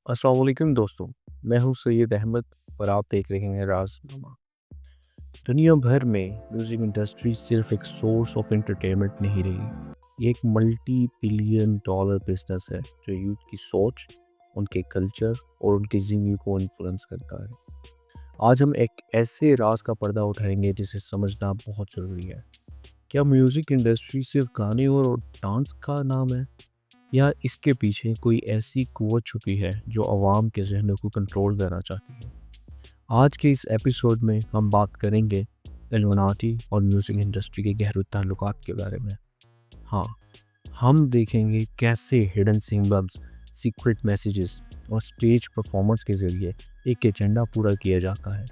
अस्सलाम वालेकुम दोस्तों। मैं हूं सैयद अहमद और आप देख रहे हैं राज़नामा। दुनिया भर में म्यूज़िक इंडस्ट्री सिर्फ एक सोर्स ऑफ एंटरटेनमेंट नहीं रही, ये एक मल्टी बिलियन डॉलर बिजनेस है जो यूथ की सोच, उनके कल्चर और उनकी ज़िंदगी को इन्फ्लुएंस करता है। आज हम एक ऐसे राज का पर्दा उठाएंगे जिसे समझना बहुत ज़रूरी है। क्या म्यूज़िक इंडस्ट्री सिर्फ गाने और डांस का नाम है, या इसके पीछे कोई ऐसी कुव्वत छुपी है जो अवाम के ज़हनों को कंट्रोल करना चाहती है। आज के इस एपिसोड में हम बात करेंगे इल्यूमिनाटी और म्यूज़िक इंडस्ट्री के गहरे ताल्लुकात के बारे में। हाँ, हम देखेंगे कैसे हिडन सिंबल्स, सीक्रेट मैसेजेस और स्टेज परफॉर्मेंस के ज़रिए एक एजेंडा पूरा किया जाता है।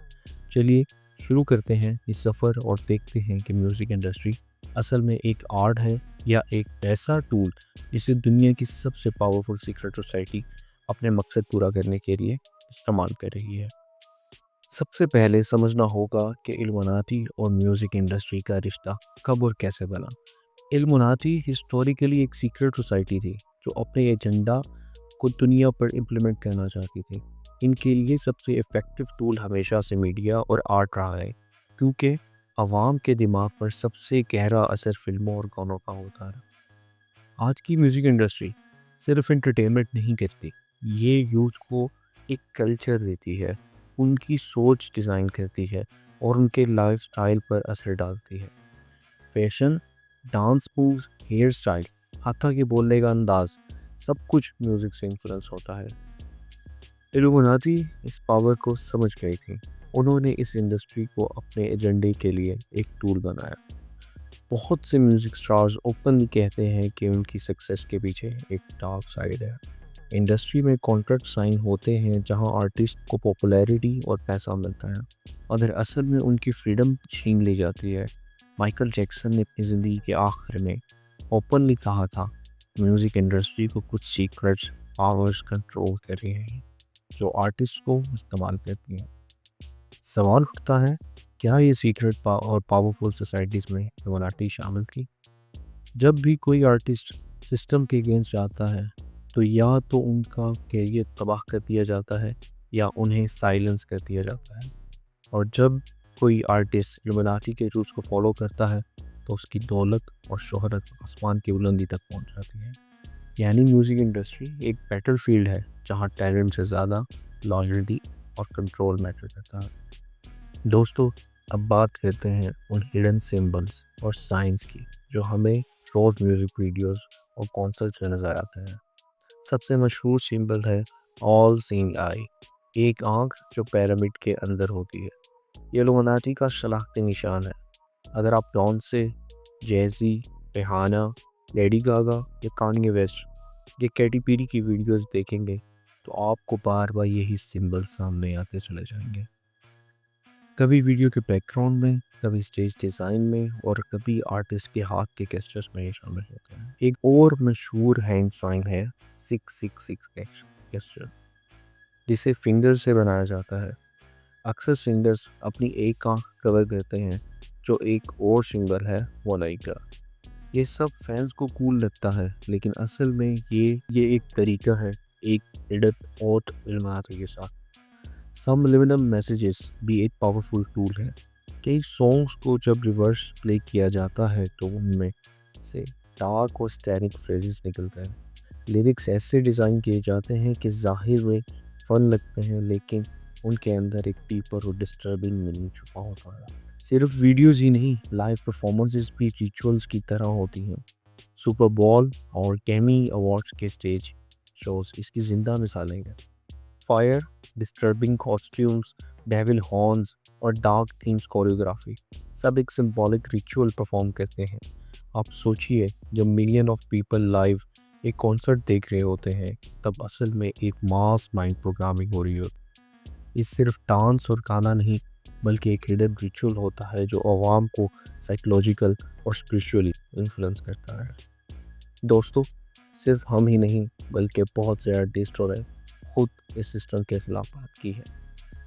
चलिए शुरू करते हैं इस सफ़र और देखते हैं कि म्यूज़िक इंडस्ट्री असल में एक आर्ट है या एक ऐसा टूल जिसे दुनिया की सबसे पावरफुल सीक्रेट सोसाइटी अपने मकसद पूरा करने के लिए इस्तेमाल कर रही है। सबसे पहले समझना होगा कि इल्यूमिनाटी और म्यूज़िक इंडस्ट्री का रिश्ता कब और कैसे बना। इल्यूमिनाटी हिस्टोरिकली एक सीक्रेट सोसाइटी थी जो अपने एजेंडा को दुनिया पर इम्प्लीमेंट करना चाहती थी। इनके लिए सबसे इफ़ेक्टिव टूल हमेशा से मीडिया और आर्ट रहा है, क्योंकि आवाम के दिमाग पर सबसे गहरा असर फिल्मों और गानों का होता है। आज की म्यूज़िक इंडस्ट्री सिर्फ एंटरटेनमेंट नहीं करती, ये यूथ को एक कल्चर देती है, उनकी सोच डिज़ाइन करती है और उनके लाइफस्टाइल पर असर डालती है। Fashion, dance moves, hair style, हत्ता के बोलने का अंदाज, सब कुछ म्यूज़िक से इन्फ्लुएंस होता है। इल्यूमिनाटी इस पावर को समझ गई थी। उन्होंने इस इंडस्ट्री को अपने एजेंडे के लिए एक टूल बनाया। बहुत से म्यूज़िक स्टार्स ओपनली कहते हैं कि उनकी सक्सेस के पीछे एक डार्क साइड है। इंडस्ट्री में कॉन्ट्रैक्ट साइन होते हैं जहां आर्टिस्ट को पॉपुलैरिटी और पैसा मिलता है, अगर असल में उनकी फ्रीडम छीन ली जाती है। माइकल जैक्सन ने अपनी ज़िंदगी के आखिर में ओपनली कहा था, म्यूज़िक इंडस्ट्री को कुछ सीक्रेट्स पावर्स कंट्रोल कर रही हैं जो आर्टिस्ट को इस्तेमाल करती हैं। सवाल उठता है, क्या ये सीक्रेट और पावरफुल सोसाइटीज़ में इल्यूमिनाटी शामिल थी? जब भी कोई आर्टिस्ट सिस्टम के अगेंस्ट जाता है तो या तो उनका कैरियर तबाह कर दिया जाता है या उन्हें साइलेंस कर दिया जाता है। और जब कोई आर्टिस्ट इल्यूमिनाटी के रूल्स को फॉलो करता है तो उसकी दौलत और शोहरत आसमान की बुलंदी तक पहुंच जाती है। यानी म्यूज़िक इंडस्ट्री एक बैटल फील्ड है जहां टैलेंट से ज़्यादा लॉयल्टी और कंट्रोल मैटर करता है। दोस्तों, अब बात करते हैं उन हिडन सिंबल्स और साइंस की जो हमें रोज़ म्यूज़िक वीडियोस और कॉन्सर्ट्स में नज़र आते हैं। सबसे मशहूर सिंबल है ऑल सीइंग आई, एक आँख जो पिरामिड के अंदर होती है। ये इल्यूमिनाटी का शनाख्ती निशान है। अगर आप जॉनसे, जैज़ी, रिहाना, लेडी गागा या कान्ये वेस्ट या कैटी पेरी की वीडियोस देखेंगे तो आपको बार बार यही सिंबल सामने आते चले जाएंगे। कभी वीडियो के बैकग्राउंड में, कभी स्टेज डिज़ाइन में और कभी आर्टिस्ट के हाथ के गेस्चर्स में ये शामिल होते हैं। एक और मशहूर हैंड साइन है 666 गेस्चर, जिसे फिंगर से बनाया जाता है। अक्सर सिंगर्स अपनी एक आंख कवर करते हैं जो एक और सिंबल है वोनाई का। ये सब फैंस को कूल लगता है, लेकिन असल में ये एक तरीका है, एक हिडन और इल्यूमिनाटी के साथ। सबलिमिनल मैसेजेस भी एक पावरफुल टूल है। कई सॉन्ग्स को जब रिवर्स प्ले किया जाता है तो उनमें से डार्क और स्टैटिक फ्रेजेस निकलते हैं। लिरिक्स ऐसे डिज़ाइन किए जाते हैं कि ज़ाहिर में फन लगते हैं, लेकिन उनके अंदर एक डीपर और डिस्टर्बिंग मीनिंग छुपा होता है। सिर्फ वीडियोस ही नहीं, लाइव परफॉर्मेंसेस भी रिचुअल्स की तरह होती हैं। सुपर बॉल और ग्रैमी अवार्ड्स के स्टेज शोज इसकी जिंदा मिसालें हैं। Fire, disturbing costumes, devil horns और डार्क थीम्स कोरियोग्राफी सब एक सिंबॉलिक रिचुअल परफॉर्म करते हैं। आप सोचिए, जब मिलियन ऑफ पीपल लाइव एक कॉन्सर्ट देख रहे होते हैं तब असल में एक मास माइंड प्रोग्रामिंग हो रही होती है। ये सिर्फ डांस और गाना नहीं, बल्कि एक हिडन रिचुअल होता है जो आवाम को साइकोलॉजिकल और स्पिरिचुअली इन्फ्लुएंस करता है। दोस्तों, सिर्फ हम ही नहीं बल्कि बहुत से आर्टिस्ट और खुद इस सिस्टम के खिलाफ बात की है।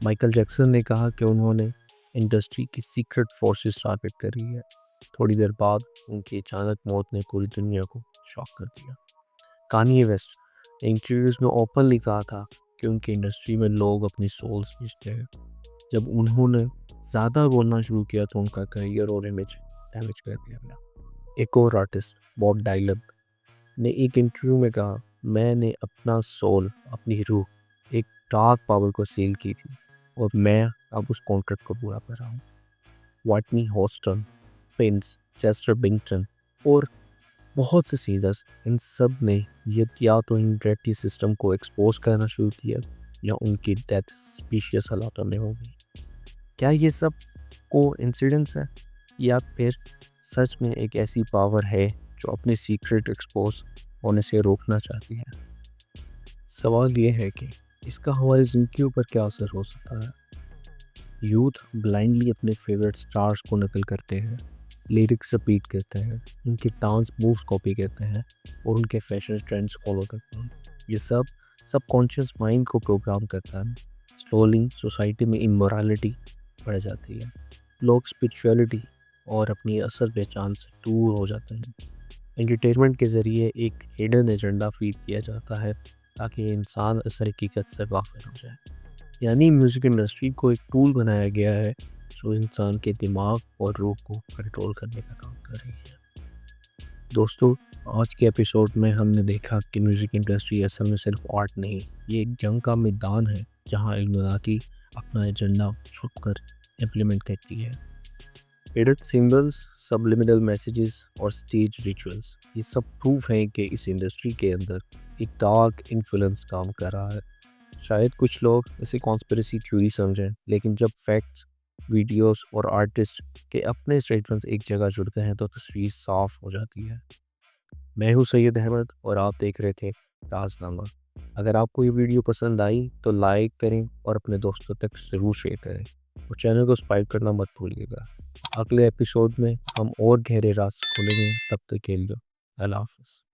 माइकल जैक्सन ने कहा कि उन्होंने इंडस्ट्री की सीक्रेट फोर्सेस टारगेट करी है। थोड़ी देर बाद उनकी अचानक मौत ने पूरी दुनिया को शॉक कर दिया। कान्ये वेस्ट ने इंटरव्यूज में ओपनली कहा था कि उनकी इंडस्ट्री में लोग अपनी सोल्स बेचते हैं। जब उन्होंने ज़्यादा बोलना शुरू किया तो उनका करियर और इमेज डैमेज कर दिया गया। एक और आर्टिस्ट बॉब डायलन ने एक इंटरव्यू में कहा, मैंने अपना सोल, अपनी रूह एक डार्क पावर को सेल की थी और मैं अब उस कॉन्ट्रैक्ट को पूरा कर रहा हूँ। वाटनी हॉस्टन, पिंस, चेस्टर बिंगटन और बहुत से सीजर्स, इन सब ने ये या तो इंडस्ट्री सिस्टम को एक्सपोज करना शुरू किया या उनकी डेथ स्पीशियस हालातों में होगी। क्या ये सब को इंसिडेंस है या फिर सच में एक ऐसी पावर है जो अपने सीक्रेट एक्सपोज होने से रोकना चाहती है? सवाल ये है कि इसका हमारी ज़िंदगी पर क्या असर हो सकता है। यूथ ब्लाइंडली अपने फेवरेट स्टार्स को नकल करते हैं, लिरिक्स रिपीट करते हैं, उनके डांस मूव्स कॉपी करते हैं और उनके फैशन ट्रेंड्स फॉलो करते हैं। ये सब सबकॉन्शियस माइंड को प्रोग्राम करता है। स्लोली सोसाइटी में इमोरालिटी बढ़ जाती है। लोग स्पिरिचुअलिटी और अपनी असल पहचान से दूर हो जाते हैं। एंटरटेनमेंट के ज़रिए एक हिडन एजेंडा फीड किया जाता है ताकि इंसान असल हकीकत से वाकिफ हो जाए। यानी म्यूज़िक इंडस्ट्री को एक टूल बनाया गया है जो इंसान के दिमाग और रूह को कंट्रोल करने का काम कर रही है। दोस्तों, आज के एपिसोड में हमने देखा कि म्यूज़िक इंडस्ट्री असल में सिर्फ आर्ट नहीं, ये एक जंग का मैदान है जहां इल्यूमिनाटी अपना एजेंडा छुपकर इम्प्लीमेंट करती है। हिडन सिंबल्स, सबलिमिनल मैसेजेस और स्टेज रिचुअल्स, ये सब प्रूफ हैं कि इस इंडस्ट्री के अंदर एक डार्क इन्फ्लुएंस काम कर रहा है। शायद कुछ लोग इसे कॉन्स्पिरेसी थ्योरी समझें, लेकिन जब फैक्ट्स, वीडियोस और आर्टिस्ट के अपने स्टेटमेंट्स एक जगह जुड़ते हैं तो तस्वीर साफ हो जाती है। मैं हूँ सैयद अहमद और आप देख रहे थे राजनामा। अगर आपको ये वीडियो पसंद आई तो लाइक करें और अपने दोस्तों तक ज़रूर शेयर करें और चैनल को सब्सक्राइब करना मत भूलिएगा। अगले एपिसोड में हम और गहरे राज खोलेंगे। तब तक के लिए अल्लाह हाफ़िज़।